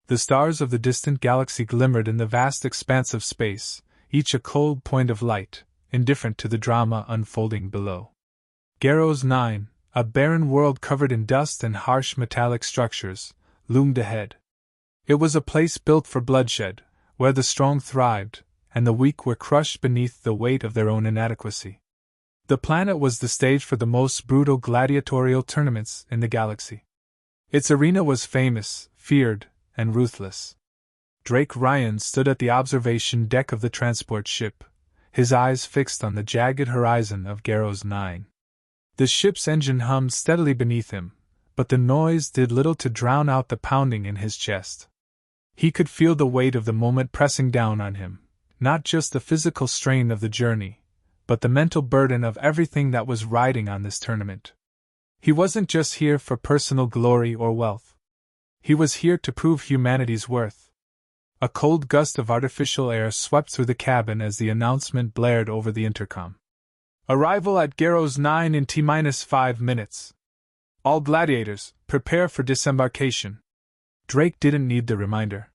The stars of the distant galaxy glimmered in the vast expanse of space, each a cold point of light, indifferent to the drama unfolding below. Garros 9, a barren world covered in dust and harsh metallic structures, loomed ahead. It was a place built for bloodshed, where the strong thrived, and the weak were crushed beneath the weight of their own inadequacy. The planet was the stage for the most brutal gladiatorial tournaments in the galaxy. Its arena was famous, feared, and ruthless. Drake Ryan stood at the observation deck of the transport ship, his eyes fixed on the jagged horizon of Garros 9. The ship's engine hummed steadily beneath him, but the noise did little to drown out the pounding in his chest. He could feel the weight of the moment pressing down on him, not just the physical strain of the journey, but the mental burden of everything that was riding on this tournament. He wasn't just here for personal glory or wealth. He was here to prove humanity's worth. A cold gust of artificial air swept through the cabin as the announcement blared over the intercom. Arrival at Garros 9 in T-5 minutes. All gladiators, prepare for disembarkation. Drake didn't need the reminder.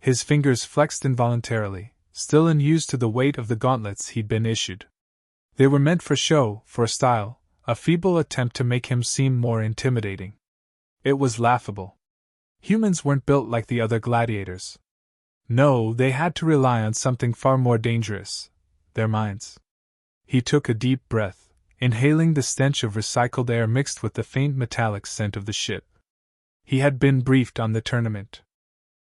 His fingers flexed involuntarily, still unused to the weight of the gauntlets he'd been issued. They were meant for show, for style, a feeble attempt to make him seem more intimidating. It was laughable. Humans weren't built like the other gladiators. No, they had to rely on something far more dangerous: their minds. He took a deep breath, inhaling the stench of recycled air mixed with the faint metallic scent of the ship. He had been briefed on the tournament.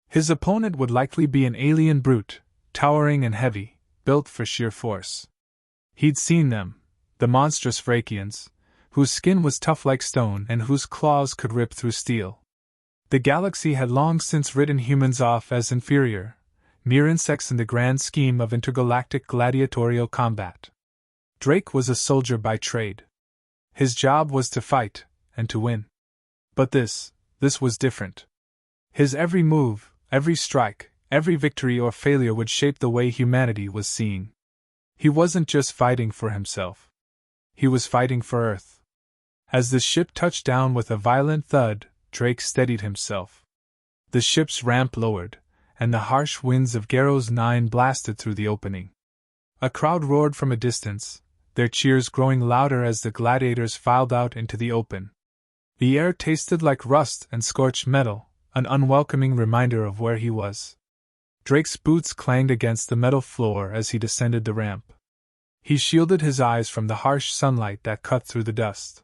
His opponent would likely be an alien brute, towering and heavy, built for sheer force. He'd seen them, the monstrous Vrakians, whose skin was tough like stone and whose claws could rip through steel. The galaxy had long since written humans off as inferior, mere insects in the grand scheme of intergalactic gladiatorial combat. Drake was a soldier by trade. His job was to fight, and to win. But this was different. His every move, every strike, every victory or failure would shape the way humanity was seen. He wasn't just fighting for himself. He was fighting for Earth. As the ship touched down with a violent thud, Drake steadied himself. The ship's ramp lowered, and the harsh winds of Garros 9 blasted through the opening. A crowd roared from a distance, their cheers growing louder as the gladiators filed out into the open. The air tasted like rust and scorched metal, an unwelcoming reminder of where he was. Drake's boots clanged against the metal floor as he descended the ramp. He shielded his eyes from the harsh sunlight that cut through the dust.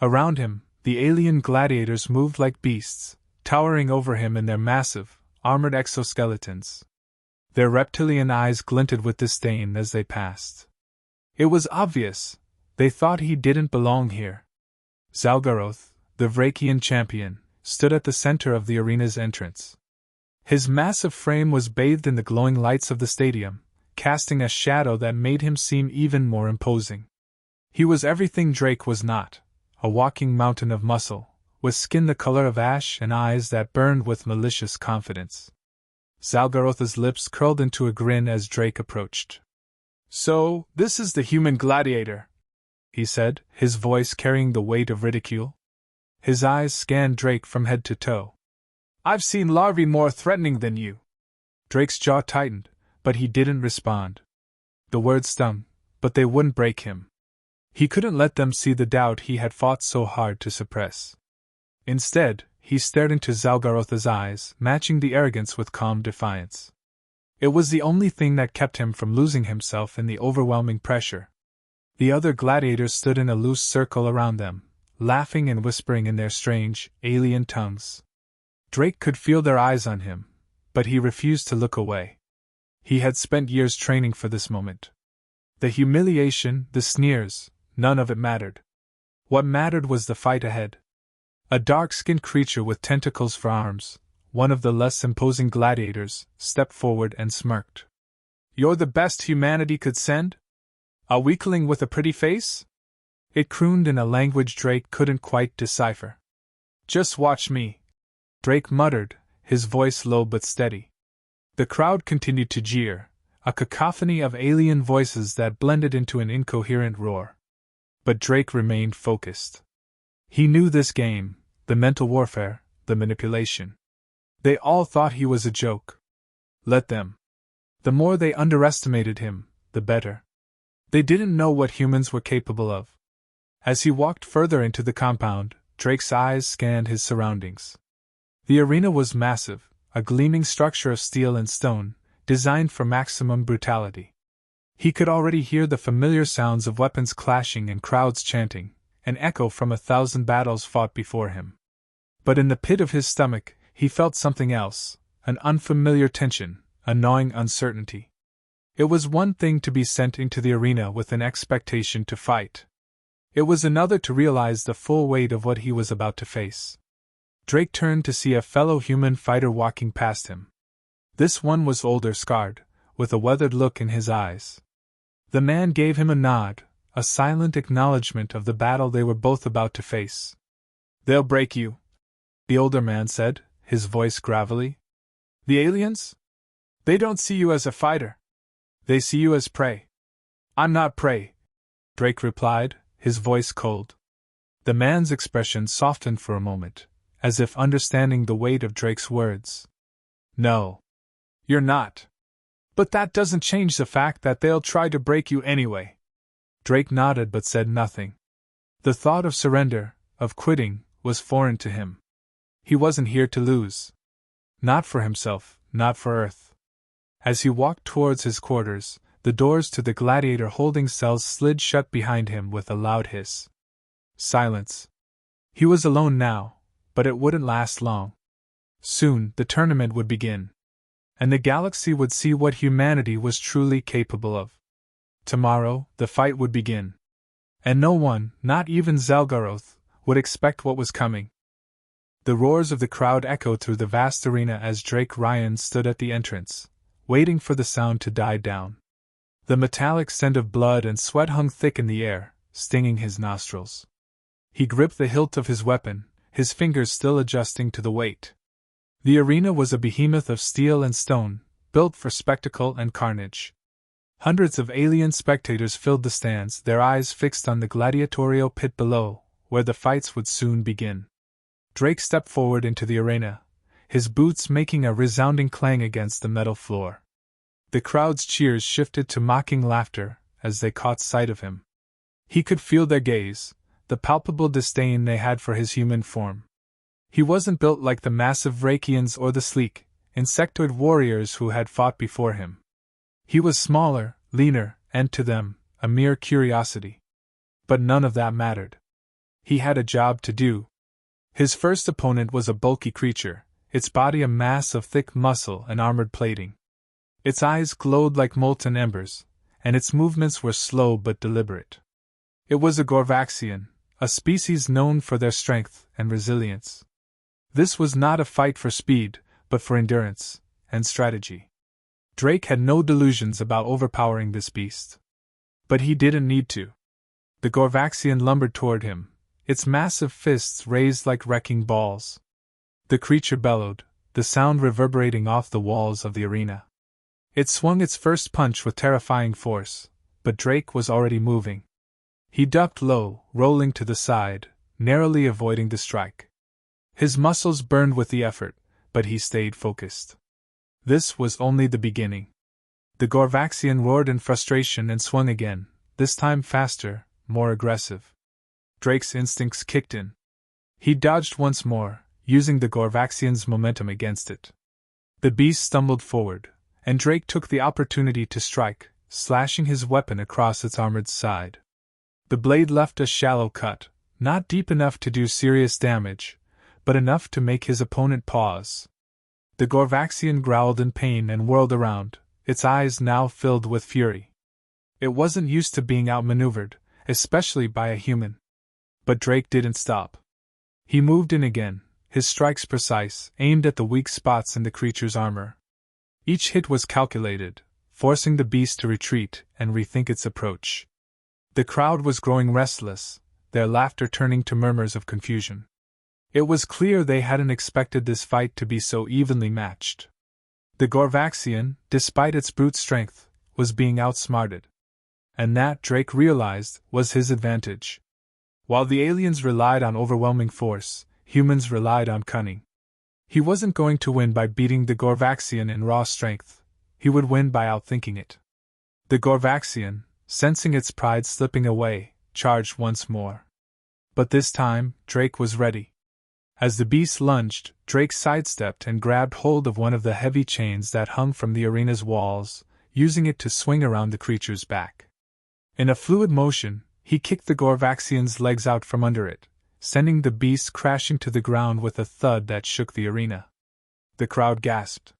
Around him, the alien gladiators moved like beasts, towering over him in their massive, armored exoskeletons. Their reptilian eyes glinted with disdain as they passed. It was obvious, they thought he didn't belong here. Zalgaroth, the Vrakian champion, stood at the center of the arena's entrance. His massive frame was bathed in the glowing lights of the stadium, casting a shadow that made him seem even more imposing. He was everything Drake was not, a walking mountain of muscle, with skin the color of ash and eyes that burned with malicious confidence. Zalgaroth's lips curled into a grin as Drake approached. "So, this is the human gladiator," he said, his voice carrying the weight of ridicule. His eyes scanned Drake from head to toe. "I've seen larvae more threatening than you." Drake's jaw tightened, but he didn't respond. The words stung, but they wouldn't break him. He couldn't let them see the doubt he had fought so hard to suppress. Instead, he stared into Zalgaroth's eyes, matching the arrogance with calm defiance. It was the only thing that kept him from losing himself in the overwhelming pressure. The other gladiators stood in a loose circle around them, laughing and whispering in their strange, alien tongues. Drake could feel their eyes on him, but he refused to look away. He had spent years training for this moment. The humiliation, the sneers, none of it mattered. What mattered was the fight ahead. A dark-skinned creature with tentacles for arms, one of the less imposing gladiators, stepped forward and smirked. "You're the best humanity could send? A weakling with a pretty face?" It crooned in a language Drake couldn't quite decipher. "Just watch me," Drake muttered, his voice low but steady. The crowd continued to jeer, a cacophony of alien voices that blended into an incoherent roar. But Drake remained focused. He knew this game, the mental warfare, the manipulation. They all thought he was a joke. Let them. The more they underestimated him, the better. They didn't know what humans were capable of. As he walked further into the compound, Drake's eyes scanned his surroundings. The arena was massive, a gleaming structure of steel and stone, designed for maximum brutality. He could already hear the familiar sounds of weapons clashing and crowds chanting, an echo from 1,000 battles fought before him. But in the pit of his stomach, he felt something else, an unfamiliar tension, a gnawing uncertainty. It was one thing to be sent into the arena with an expectation to fight. It was another to realize the full weight of what he was about to face. Drake turned to see a fellow human fighter walking past him. This one was older, scarred, with a weathered look in his eyes. The man gave him a nod, a silent acknowledgement of the battle they were both about to face. "They'll break you," the older man said, his voice gravelly. "The aliens? They don't see you as a fighter. They see you as prey." "I'm not prey," Drake replied, his voice cold. The man's expression softened for a moment, as if understanding the weight of Drake's words. "No. You're not. But that doesn't change the fact that they'll try to break you anyway." Drake nodded but said nothing. The thought of surrender, of quitting, was foreign to him. He wasn't here to lose. Not for himself, not for Earth. As he walked towards his quarters, the doors to the Gladiator holding cells slid shut behind him with a loud hiss. Silence. He was alone now, but it wouldn't last long. Soon, the tournament would begin. And the galaxy would see what humanity was truly capable of. Tomorrow, the fight would begin. And no one, not even Zelgaroth, would expect what was coming. The roars of the crowd echoed through the vast arena as Drake Ryan stood at the entrance, waiting for the sound to die down. The metallic scent of blood and sweat hung thick in the air, stinging his nostrils. He gripped the hilt of his weapon, his fingers still adjusting to the weight. The arena was a behemoth of steel and stone, built for spectacle and carnage. Hundreds of alien spectators filled the stands, their eyes fixed on the gladiatorial pit below, where the fights would soon begin. Drake stepped forward into the arena, his boots making a resounding clang against the metal floor. The crowd's cheers shifted to mocking laughter as they caught sight of him. He could feel their gaze, the palpable disdain they had for his human form. He wasn't built like the massive Vrakians or the sleek, insectoid warriors who had fought before him. He was smaller, leaner, and to them, a mere curiosity. But none of that mattered. He had a job to do. His first opponent was a bulky creature, its body a mass of thick muscle and armored plating. Its eyes glowed like molten embers, and its movements were slow but deliberate. It was a Gorvaxian, a species known for their strength and resilience. This was not a fight for speed, but for endurance and strategy. Drake had no delusions about overpowering this beast. But he didn't need to. The Gorvaxian lumbered toward him, its massive fists raised like wrecking balls. The creature bellowed, the sound reverberating off the walls of the arena. It swung its first punch with terrifying force, but Drake was already moving. He ducked low, rolling to the side, narrowly avoiding the strike. His muscles burned with the effort, but he stayed focused. This was only the beginning. The Gorvaxian roared in frustration and swung again, this time faster, more aggressive. Drake's instincts kicked in. He dodged once more, using the Gorvaxian's momentum against it. The beast stumbled forward, and Drake took the opportunity to strike, slashing his weapon across its armored side. The blade left a shallow cut, not deep enough to do serious damage, but enough to make his opponent pause. The Gorvaxian growled in pain and whirled around, its eyes now filled with fury. It wasn't used to being outmaneuvered, especially by a human. But Drake didn't stop. He moved in again, his strikes precise, aimed at the weak spots in the creature's armor. Each hit was calculated, forcing the beast to retreat and rethink its approach. The crowd was growing restless, their laughter turning to murmurs of confusion. It was clear they hadn't expected this fight to be so evenly matched. The Gorvaxian, despite its brute strength, was being outsmarted. And that, Drake realized, was his advantage. While the aliens relied on overwhelming force, humans relied on cunning. He wasn't going to win by beating the Gorvaxian in raw strength, he would win by outthinking it. The Gorvaxian, sensing its pride slipping away, charged once more. But this time, Drake was ready. As the beast lunged, Drake sidestepped and grabbed hold of one of the heavy chains that hung from the arena's walls, using it to swing around the creature's back. In a fluid motion, he kicked the Gorvaxian's legs out from under it, sending the beast crashing to the ground with a thud that shook the arena. The crowd gasped.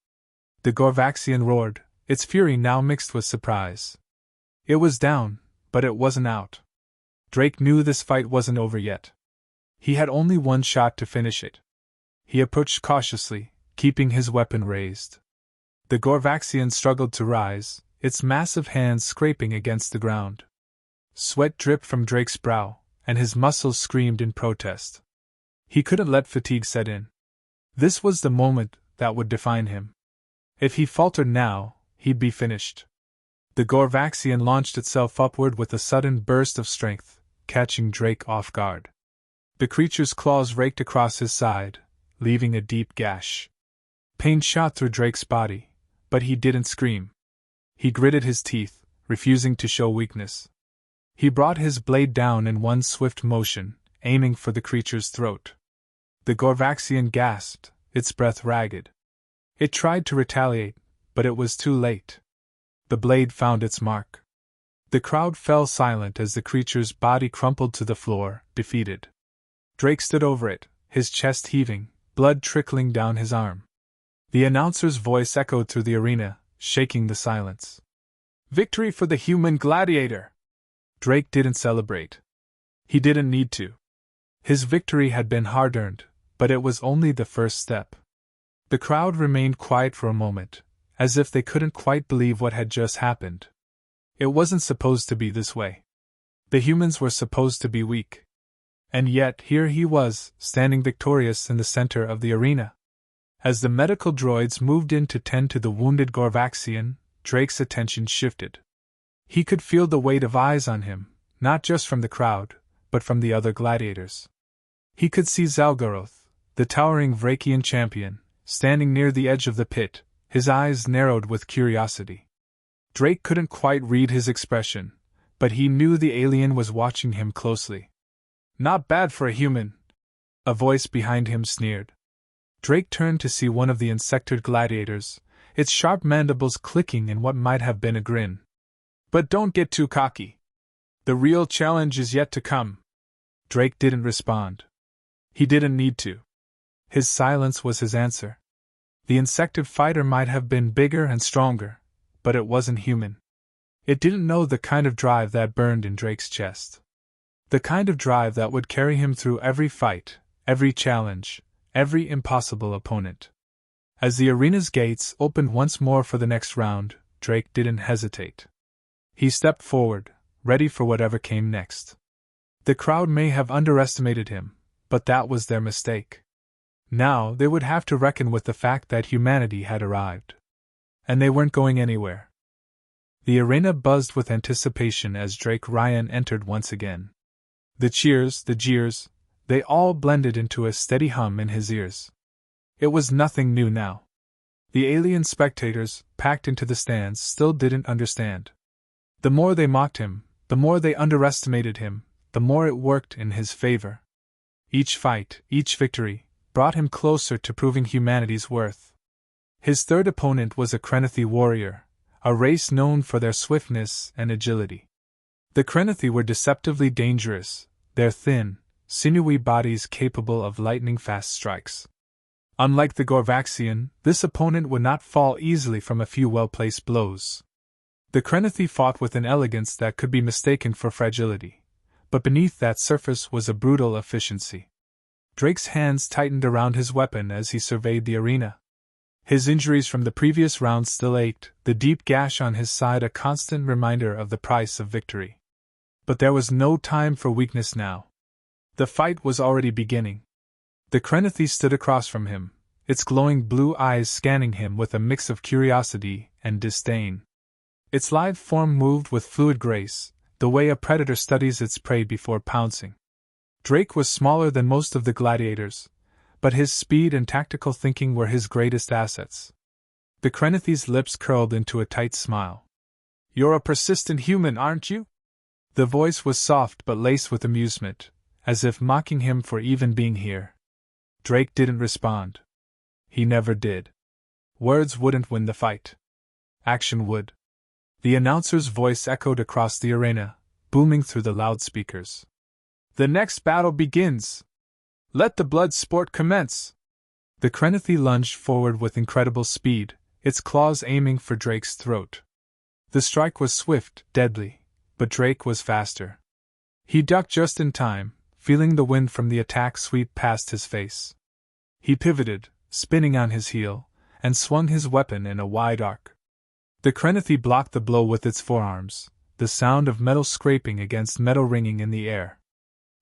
The Gorvaxian roared, its fury now mixed with surprise. It was down, but it wasn't out. Drake knew this fight wasn't over yet. He had only one shot to finish it. He approached cautiously, keeping his weapon raised. The Gorvaxian struggled to rise, its massive hands scraping against the ground. Sweat dripped from Drake's brow, and his muscles screamed in protest. He couldn't let fatigue set in. This was the moment that would define him. If he faltered now, he'd be finished. The Gorvaxian launched itself upward with a sudden burst of strength, catching Drake off guard. The creature's claws raked across his side, leaving a deep gash. Pain shot through Drake's body, but he didn't scream. He gritted his teeth, refusing to show weakness. He brought his blade down in one swift motion, aiming for the creature's throat. The Gorvaxian gasped, its breath ragged. It tried to retaliate, but it was too late. The blade found its mark. The crowd fell silent as the creature's body crumpled to the floor, defeated. Drake stood over it, his chest heaving, blood trickling down his arm. The announcer's voice echoed through the arena, shaking the silence. "Victory for the human gladiator!" Drake didn't celebrate. He didn't need to. His victory had been hard-earned, but it was only the first step. The crowd remained quiet for a moment, as if they couldn't quite believe what had just happened. It wasn't supposed to be this way. The humans were supposed to be weak. And yet here he was, standing victorious in the center of the arena. As the medical droids moved in to tend to the wounded Gorvaxian, Drake's attention shifted. He could feel the weight of eyes on him, not just from the crowd, but from the other gladiators. He could see Zalgaroth, the towering Vrakian champion, standing near the edge of the pit, his eyes narrowed with curiosity. Drake couldn't quite read his expression, but he knew the alien was watching him closely. "Not bad for a human," a voice behind him sneered. Drake turned to see one of the insectoid gladiators, its sharp mandibles clicking in what might have been a grin. "But don't get too cocky. The real challenge is yet to come." Drake didn't respond. He didn't need to. His silence was his answer. The insectoid fighter might have been bigger and stronger, but it wasn't human. It didn't know the kind of drive that burned in Drake's chest. The kind of drive that would carry him through every fight, every challenge, every impossible opponent. As the arena's gates opened once more for the next round, Drake didn't hesitate. He stepped forward, ready for whatever came next. The crowd may have underestimated him, but that was their mistake. Now they would have to reckon with the fact that humanity had arrived. And they weren't going anywhere. The arena buzzed with anticipation as Drake Ryan entered once again. The cheers, the jeers, they all blended into a steady hum in his ears. It was nothing new now. The alien spectators, packed into the stands, still didn't understand. The more they mocked him, the more they underestimated him, the more it worked in his favor. Each fight, each victory, brought him closer to proving humanity's worth. His third opponent was a Krenathi warrior, a race known for their swiftness and agility. The Krenathi were deceptively dangerous, their thin, sinewy bodies capable of lightning-fast strikes. Unlike the Gorvaxian, this opponent would not fall easily from a few well-placed blows. The Krenathi fought with an elegance that could be mistaken for fragility, but beneath that surface was a brutal efficiency. Drake's hands tightened around his weapon as he surveyed the arena. His injuries from the previous round still ached, the deep gash on his side a constant reminder of the price of victory. But there was no time for weakness now. The fight was already beginning. The Krenathi stood across from him, its glowing blue eyes scanning him with a mix of curiosity and disdain. Its lithe form moved with fluid grace, the way a predator studies its prey before pouncing. Drake was smaller than most of the gladiators, but his speed and tactical thinking were his greatest assets. The Krenithi's lips curled into a tight smile. "You're a persistent human, aren't you?" The voice was soft but laced with amusement, as if mocking him for even being here. Drake didn't respond. He never did. Words wouldn't win the fight. Action would. The announcer's voice echoed across the arena, booming through the loudspeakers. "The next battle begins! Let the blood sport commence!" The Krenithi lunged forward with incredible speed, its claws aiming for Drake's throat. The strike was swift, deadly, but Drake was faster. He ducked just in time, feeling the wind from the attack sweep past his face. He pivoted, spinning on his heel, and swung his weapon in a wide arc. The Krenithi blocked the blow with its forearms, the sound of metal scraping against metal ringing in the air.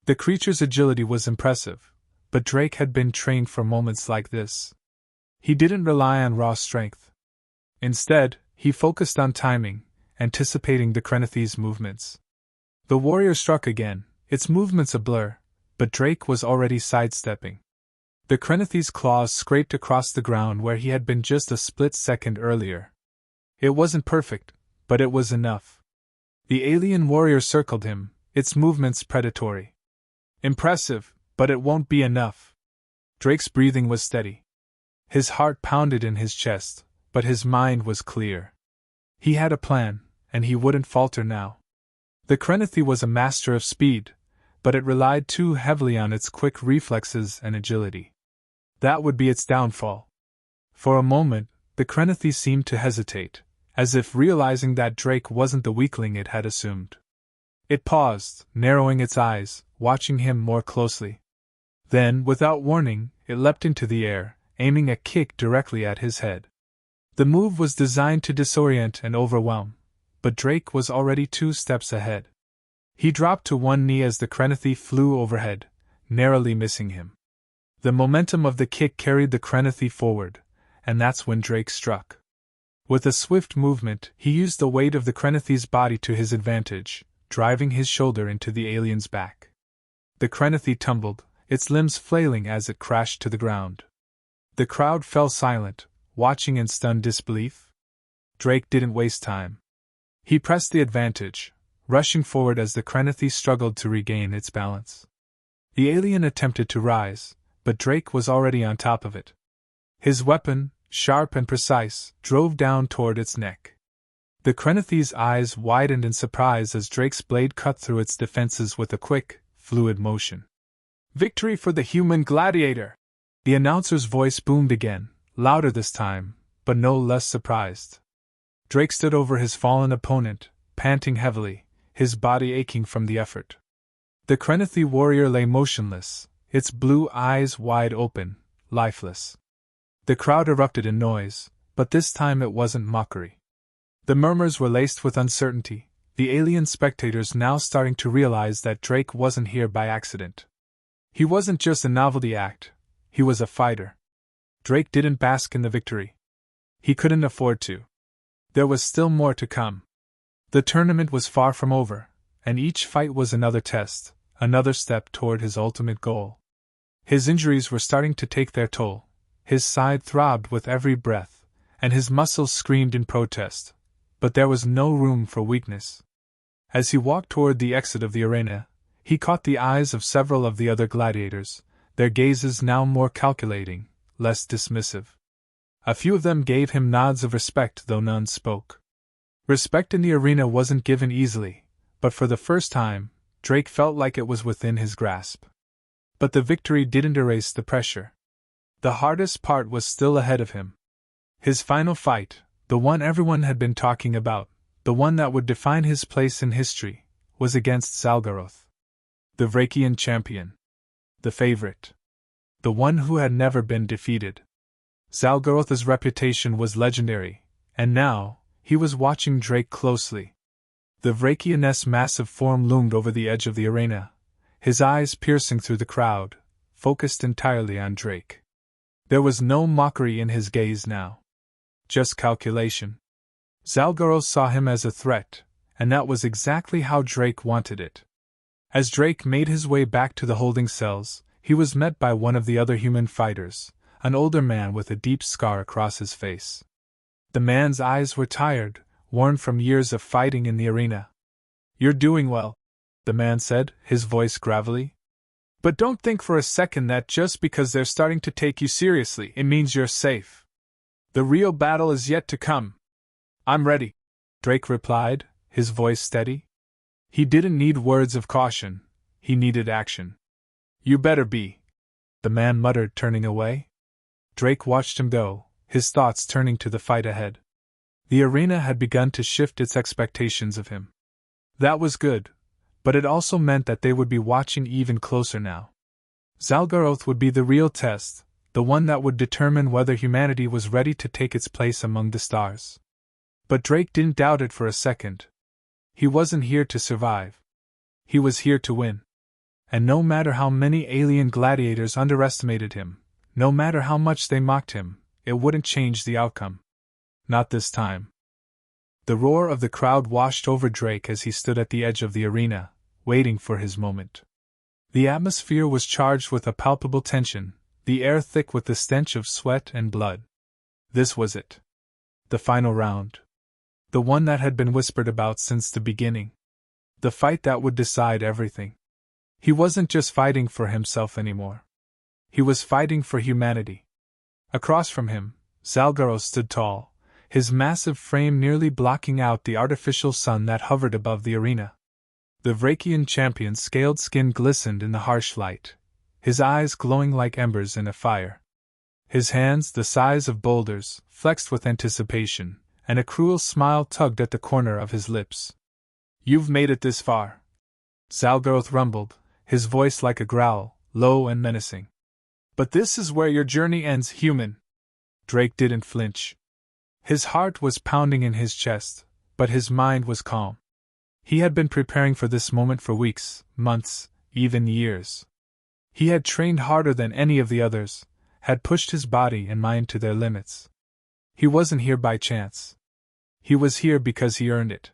The creature's agility was impressive, but Drake had been trained for moments like this. He didn't rely on raw strength. Instead, he focused on timing, anticipating the Krenithi's movements. The warrior struck again, its movements a blur, but Drake was already sidestepping. The Krenithi's claws scraped across the ground where he had been just a split second earlier. It wasn't perfect, but it was enough. The alien warrior circled him, its movements predatory. Impressive, but it won't be enough. Drake's breathing was steady. His heart pounded in his chest, but his mind was clear. He had a plan, and he wouldn't falter now. The Krenithi was a master of speed, but it relied too heavily on its quick reflexes and agility. That would be its downfall. For a moment, the Krenithi seemed to hesitate, as if realizing that Drake wasn't the weakling it had assumed. It paused, narrowing its eyes, watching him more closely. Then, without warning, it leapt into the air, aiming a kick directly at his head. The move was designed to disorient and overwhelm, but Drake was already 2 steps ahead. He dropped to one knee as the Krenithi flew overhead, narrowly missing him. The momentum of the kick carried the Krenithi forward, and that's when Drake struck. With a swift movement, he used the weight of the Krenithi's body to his advantage, driving his shoulder into the alien's back. The Krenithi tumbled, its limbs flailing as it crashed to the ground. The crowd fell silent, watching in stunned disbelief. Drake didn't waste time. He pressed the advantage, rushing forward as the Krenithi struggled to regain its balance. The alien attempted to rise, but Drake was already on top of it. His weapon, sharp and precise, drove down toward its neck. The Krenithi's eyes widened in surprise as Drake's blade cut through its defenses with a quick, fluid motion. "Victory for the human gladiator!" The announcer's voice boomed again, louder this time, but no less surprised. Drake stood over his fallen opponent, panting heavily, his body aching from the effort. The Krenithi warrior lay motionless, its blue eyes wide open, lifeless. The crowd erupted in noise, but this time it wasn't mockery. The murmurs were laced with uncertainty, the alien spectators now starting to realize that Drake wasn't here by accident. He wasn't just a novelty act, he was a fighter. Drake didn't bask in the victory. He couldn't afford to. There was still more to come. The tournament was far from over, and each fight was another test, another step toward his ultimate goal. His injuries were starting to take their toll, his side throbbed with every breath, and his muscles screamed in protest, but there was no room for weakness. As he walked toward the exit of the arena, he caught the eyes of several of the other gladiators, their gazes now more calculating, less dismissive. A few of them gave him nods of respect, though none spoke. Respect in the arena wasn't given easily, but for the first time, Drake felt like it was within his grasp. But the victory didn't erase the pressure. The hardest part was still ahead of him. His final fight, the one everyone had been talking about, the one that would define his place in history, was against Zalgaroth. The Vrakian champion. The favorite. The one who had never been defeated. Zalgaroth's reputation was legendary, and now, he was watching Drake closely. The Vrakian's massive form loomed over the edge of the arena, his eyes piercing through the crowd, focused entirely on Drake. There was no mockery in his gaze now. Just calculation. Zalgaroth saw him as a threat, and that was exactly how Drake wanted it. As Drake made his way back to the holding cells, he was met by one of the other human fighters, an older man with a deep scar across his face. The man's eyes were tired, worn from years of fighting in the arena. "You're doing well," the man said, his voice gravelly. "But don't think for a second that just because they're starting to take you seriously, it means you're safe. The real battle is yet to come." "I'm ready," Drake replied, his voice steady. He didn't need words of caution, he needed action. "You better be," the man muttered, turning away. Drake watched him go, his thoughts turning to the fight ahead. The arena had begun to shift its expectations of him. That was good, but it also meant that they would be watching even closer now. Zalgaroth would be the real test, the one that would determine whether humanity was ready to take its place among the stars. But Drake didn't doubt it for a second. He wasn't here to survive. He was here to win. And no matter how many alien gladiators underestimated him, no matter how much they mocked him, it wouldn't change the outcome. Not this time. The roar of the crowd washed over Drake as he stood at the edge of the arena, waiting for his moment. The atmosphere was charged with a palpable tension, the air thick with the stench of sweat and blood. This was it. The final round. The one that had been whispered about since the beginning. The fight that would decide everything. He wasn't just fighting for himself anymore. He was fighting for humanity. Across from him, Zalgaroth stood tall, his massive frame nearly blocking out the artificial sun that hovered above the arena. The Vrakian champion's scaled skin glistened in the harsh light, his eyes glowing like embers in a fire. His hands, the size of boulders, flexed with anticipation, and a cruel smile tugged at the corner of his lips. "You've made it this far," Zalgaroth rumbled, his voice like a growl, low and menacing. "But this is where your journey ends, human." Drake didn't flinch. His heart was pounding in his chest, but his mind was calm. He had been preparing for this moment for weeks, months, even years. He had trained harder than any of the others, had pushed his body and mind to their limits. He wasn't here by chance. He was here because he earned it.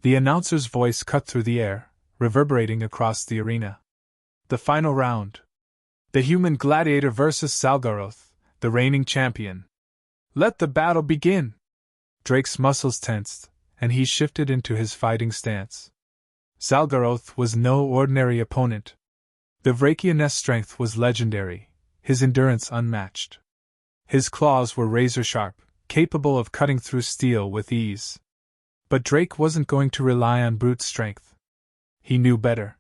The announcer's voice cut through the air, reverberating across the arena. The final round. The human gladiator versus Zalgaroth, the reigning champion. "Let the battle begin!" Drake's muscles tensed, and he shifted into his fighting stance. Zalgaroth was no ordinary opponent. The Vrakian's strength was legendary, his endurance unmatched. His claws were razor-sharp, capable of cutting through steel with ease. But Drake wasn't going to rely on brute strength. He knew better.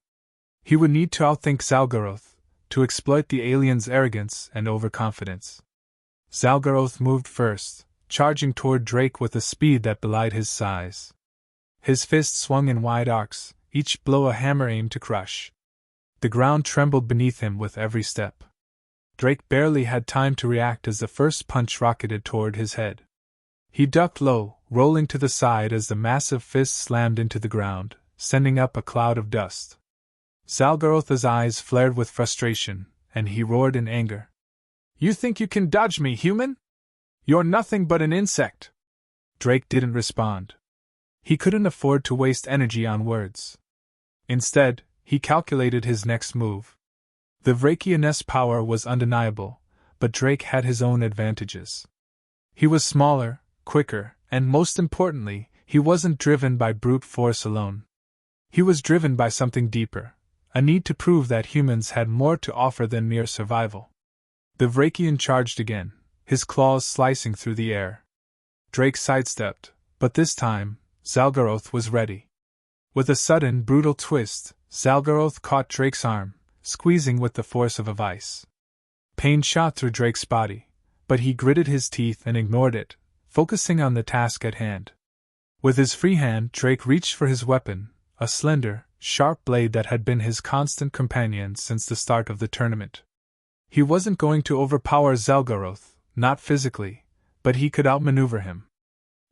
He would need to outthink Zalgaroth, to exploit the alien's arrogance and overconfidence. Zalgaroth moved first, charging toward Drake with a speed that belied his size. His fists swung in wide arcs, each blow a hammer aimed to crush. The ground trembled beneath him with every step. Drake barely had time to react as the first punch rocketed toward his head. He ducked low, rolling to the side as the massive fist slammed into the ground, sending up a cloud of dust. Zalgaroth's eyes flared with frustration, and he roared in anger. "You think you can dodge me, human? You're nothing but an insect!" Drake didn't respond. He couldn't afford to waste energy on words. Instead, he calculated his next move. The Vrakian's power was undeniable, but Drake had his own advantages. He was smaller, quicker, and most importantly, he wasn't driven by brute force alone. He was driven by something deeper, a need to prove that humans had more to offer than mere survival. The Vrakian charged again, his claws slicing through the air. Drake sidestepped, but this time, Zalgaroth was ready. With a sudden, brutal twist, Zalgaroth caught Drake's arm, squeezing with the force of a vice. Pain shot through Drake's body, but he gritted his teeth and ignored it, focusing on the task at hand. With his free hand, Drake reached for his weapon, a slender, sharp blade that had been his constant companion since the start of the tournament. He wasn't going to overpower Zalgaroth, not physically, but he could outmaneuver him.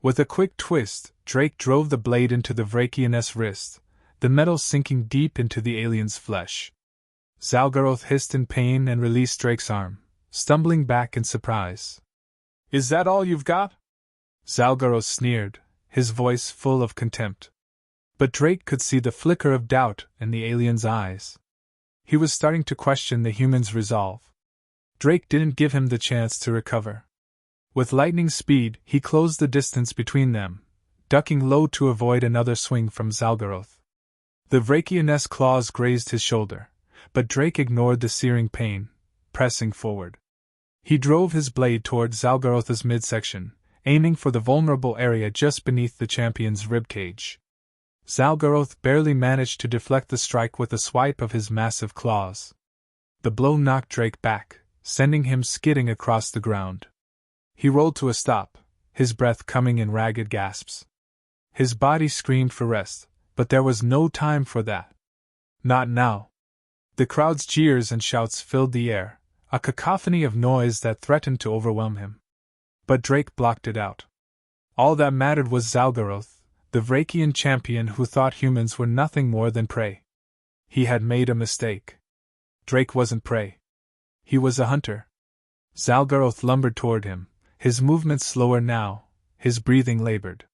With a quick twist, Drake drove the blade into the Vrakian's wrist, the metal sinking deep into the alien's flesh. Zalgaroth hissed in pain and released Drake's arm, stumbling back in surprise. "Is that all you've got?" Zalgaroth sneered, his voice full of contempt. But Drake could see the flicker of doubt in the alien's eyes. He was starting to question the human's resolve. Drake didn't give him the chance to recover. With lightning speed, he closed the distance between them, ducking low to avoid another swing from Zalgaroth. The Vrakian's claws grazed his shoulder, but Drake ignored the searing pain, pressing forward. He drove his blade toward Zalgaroth's midsection, aiming for the vulnerable area just beneath the champion's ribcage. Zalgaroth barely managed to deflect the strike with a swipe of his massive claws. The blow knocked Drake back, sending him skidding across the ground. He rolled to a stop, his breath coming in ragged gasps. His body screamed for rest, but there was no time for that. Not now. The crowd's jeers and shouts filled the air, a cacophony of noise that threatened to overwhelm him. But Drake blocked it out. All that mattered was Zalgaroth, the Vrakian champion who thought humans were nothing more than prey. He had made a mistake. Drake wasn't prey. He was a hunter. Zalgaroth lumbered toward him, his movements slower now, his breathing labored.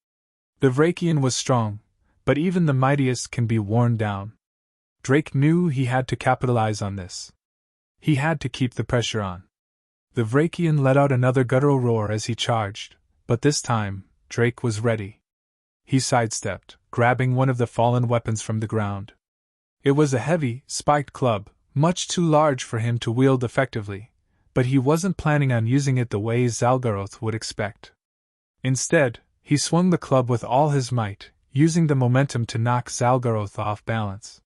The Vrakian was strong, but even the mightiest can be worn down. Drake knew he had to capitalize on this. He had to keep the pressure on. The Vrakian let out another guttural roar as he charged, but this time, Drake was ready. He sidestepped, grabbing one of the fallen weapons from the ground. It was a heavy, spiked club, much too large for him to wield effectively, but he wasn't planning on using it the way Zalgaroth would expect. Instead, he swung the club with all his might, using the momentum to knock Zalgaroth off balance.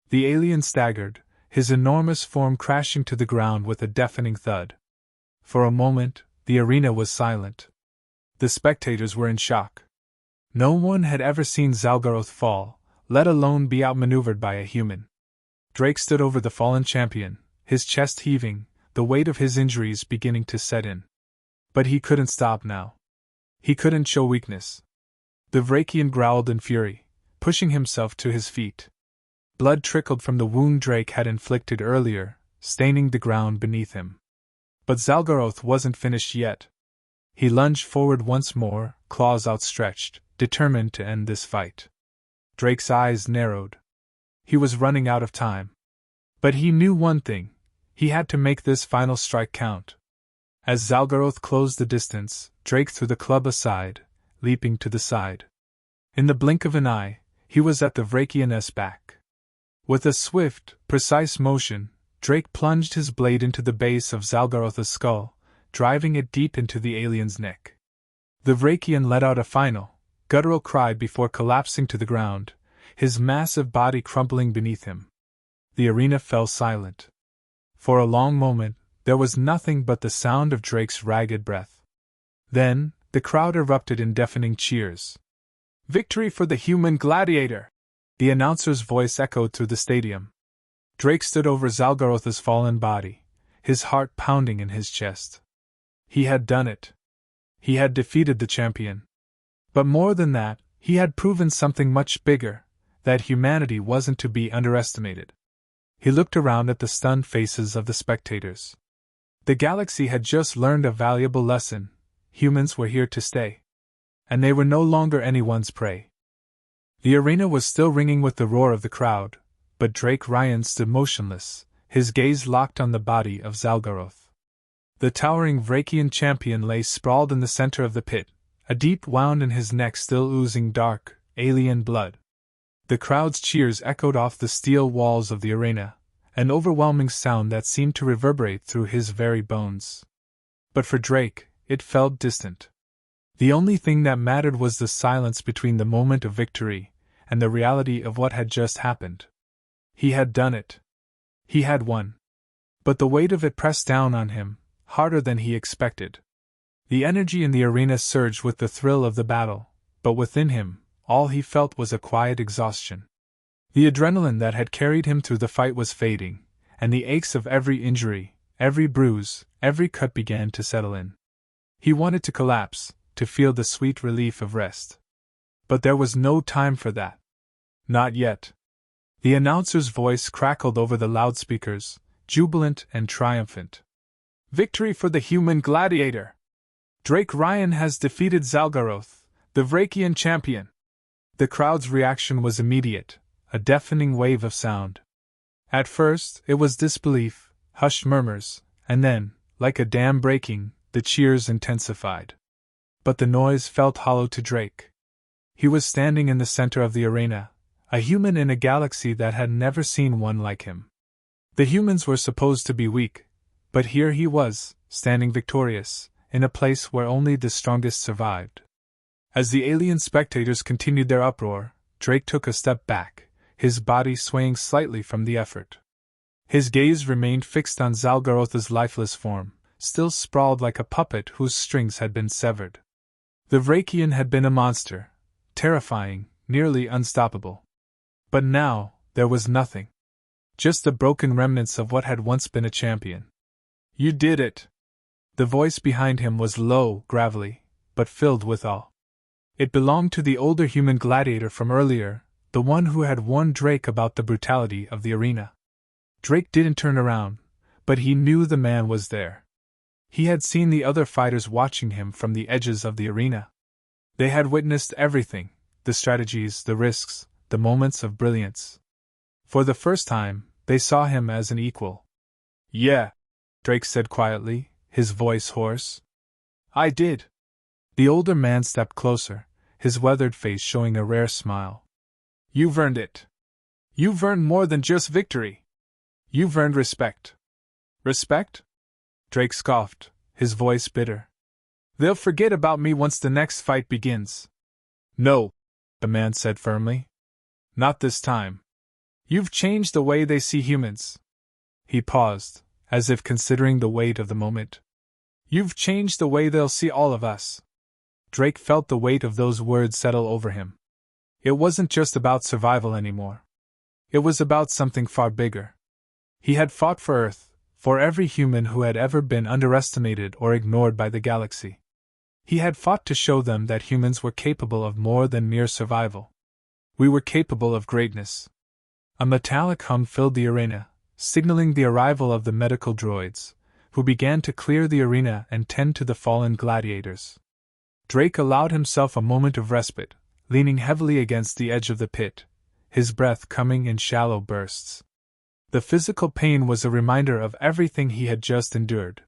The alien staggered, his enormous form crashing to the ground with a deafening thud. For a moment, the arena was silent. The spectators were in shock. No one had ever seen Zalgaroth fall, let alone be outmaneuvered by a human. Drake stood over the fallen champion, his chest heaving, the weight of his injuries beginning to set in. But he couldn't stop now. He couldn't show weakness. The Vrakian growled in fury, pushing himself to his feet. Blood trickled from the wound Drake had inflicted earlier, staining the ground beneath him. But Zalgaroth wasn't finished yet. He lunged forward once more, claws outstretched, determined to end this fight. Drake's eyes narrowed. He was running out of time. But he knew one thing: he had to make this final strike count. As Zalgaroth closed the distance, Drake threw the club aside, leaping to the side. In the blink of an eye, he was at the Vrakian's back. With a swift, precise motion, Drake plunged his blade into the base of Zalgaroth's skull, driving it deep into the alien's neck. The Vrakian let out a final, guttural cry before collapsing to the ground, his massive body crumpling beneath him. The arena fell silent. For a long moment, there was nothing but the sound of Drake's ragged breath. Then, the crowd erupted in deafening cheers. "Victory for the human gladiator!" The announcer's voice echoed through the stadium. Drake stood over Zalgaroth's fallen body, his heart pounding in his chest. He had done it. He had defeated the champion. But more than that, he had proven something much bigger, that humanity wasn't to be underestimated. He looked around at the stunned faces of the spectators. The galaxy had just learned a valuable lesson: humans were here to stay. And they were no longer anyone's prey. The arena was still ringing with the roar of the crowd, but Drake Ryan stood motionless, his gaze locked on the body of Zalgaroth. The towering Vrakian champion lay sprawled in the center of the pit, a deep wound in his neck still oozing dark, alien blood. The crowd's cheers echoed off the steel walls of the arena, an overwhelming sound that seemed to reverberate through his very bones. But for Drake, it felt distant. The only thing that mattered was the silence between the moment of victory and the reality of what had just happened. He had done it. He had won. But the weight of it pressed down on him, harder than he expected. The energy in the arena surged with the thrill of the battle, but within him, all he felt was a quiet exhaustion. The adrenaline that had carried him through the fight was fading, and the aches of every injury, every bruise, every cut began to settle in. He wanted to collapse, to feel the sweet relief of rest. But there was no time for that. Not yet. The announcer's voice crackled over the loudspeakers, jubilant and triumphant. "Victory for the human gladiator! Drake Ryan has defeated Zalgaroth, the Vrakian champion!" The crowd's reaction was immediate, a deafening wave of sound. At first, it was disbelief, hushed murmurs, and then, like a dam breaking, the cheers intensified. But the noise felt hollow to Drake. He was standing in the center of the arena, a human in a galaxy that had never seen one like him. The humans were supposed to be weak, but here he was, standing victorious, in a place where only the strongest survived. As the alien spectators continued their uproar, Drake took a step back, his body swaying slightly from the effort. His gaze remained fixed on Zalgarotha's lifeless form, still sprawled like a puppet whose strings had been severed. The Vrakian had been a monster, terrifying, nearly unstoppable. But now, there was nothing. Just the broken remnants of what had once been a champion. "You did it!" The voice behind him was low, gravelly, but filled with awe. It belonged to the older human gladiator from earlier, the one who had warned Drake about the brutality of the arena. Drake didn't turn around, but he knew the man was there. He had seen the other fighters watching him from the edges of the arena. They had witnessed everything, the strategies, the risks, the moments of brilliance. For the first time, they saw him as an equal. "Yeah," Drake said quietly, his voice hoarse. "I did." The older man stepped closer, his weathered face showing a rare smile. "You've earned it. You've earned more than just victory. You've earned respect." "Respect?" Drake scoffed, his voice bitter. "They'll forget about me once the next fight begins." "No," the man said firmly. "Not this time. You've changed the way they see humans." He paused, as if considering the weight of the moment. "You've changed the way they'll see all of us." Drake felt the weight of those words settle over him. It wasn't just about survival anymore. It was about something far bigger. He had fought for Earth, for every human who had ever been underestimated or ignored by the galaxy. He had fought to show them that humans were capable of more than mere survival. We were capable of greatness. A metallic hum filled the arena, signaling the arrival of the medical droids, who began to clear the arena and tend to the fallen gladiators. Drake allowed himself a moment of respite, leaning heavily against the edge of the pit, his breath coming in shallow bursts. The physical pain was a reminder of everything he had just endured.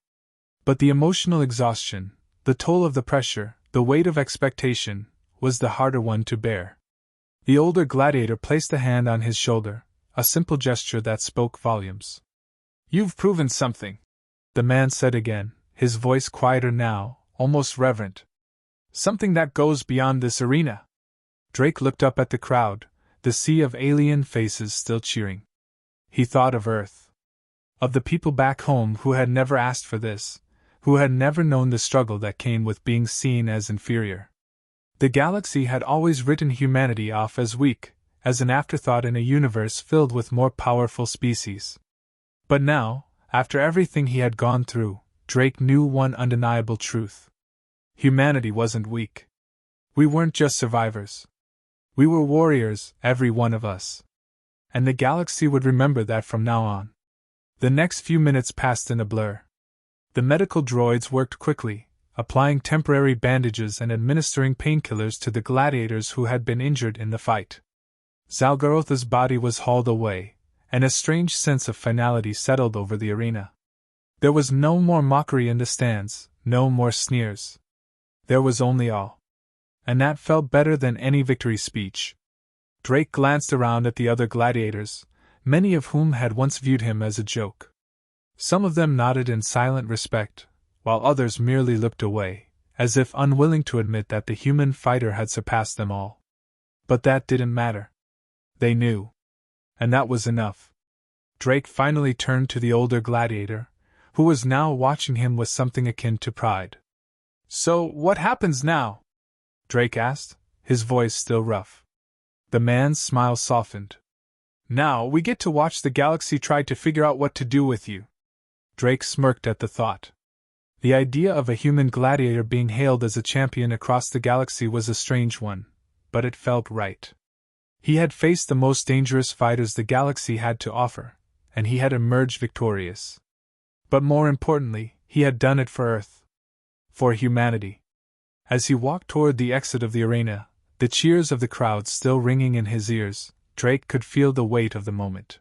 But the emotional exhaustion, the toll of the pressure, the weight of expectation, was the harder one to bear. The older gladiator placed a hand on his shoulder, a simple gesture that spoke volumes. "You've proven something," the man said again, his voice quieter now, almost reverent. "Something that goes beyond this arena." Drake looked up at the crowd, the sea of alien faces still cheering. He thought of Earth. Of the people back home who had never asked for this, who had never known the struggle that came with being seen as inferior. The galaxy had always written humanity off as weak, as an afterthought in a universe filled with more powerful species. But now, after everything he had gone through, Drake knew one undeniable truth. Humanity wasn't weak. We weren't just survivors. We were warriors, every one of us. And the galaxy would remember that from now on. The next few minutes passed in a blur. The medical droids worked quickly, applying temporary bandages and administering painkillers to the gladiators who had been injured in the fight. Zalgarotha's body was hauled away, and a strange sense of finality settled over the arena. There was no more mockery in the stands, no more sneers. There was only awe. And that felt better than any victory speech. Drake glanced around at the other gladiators, many of whom had once viewed him as a joke. Some of them nodded in silent respect, while others merely looked away, as if unwilling to admit that the human fighter had surpassed them all. But that didn't matter. They knew. And that was enough. Drake finally turned to the older gladiator, who was now watching him with something akin to pride. "So, what happens now?" Drake asked, his voice still rough. The man's smile softened. "Now we get to watch the galaxy try to figure out what to do with you." Drake smirked at the thought. The idea of a human gladiator being hailed as a champion across the galaxy was a strange one, but it felt right. He had faced the most dangerous fighters the galaxy had to offer, and he had emerged victorious. But more importantly, he had done it for Earth. For humanity. As he walked toward the exit of the arena, the cheers of the crowd still ringing in his ears, Drake could feel the weight of the moment.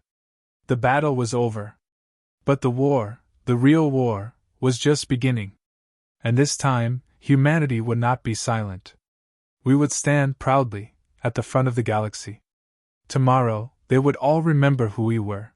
The battle was over. But the war, the real war, was just beginning. And this time, humanity would not be silent. We would stand proudly at the front of the galaxy. Tomorrow, they would all remember who we were.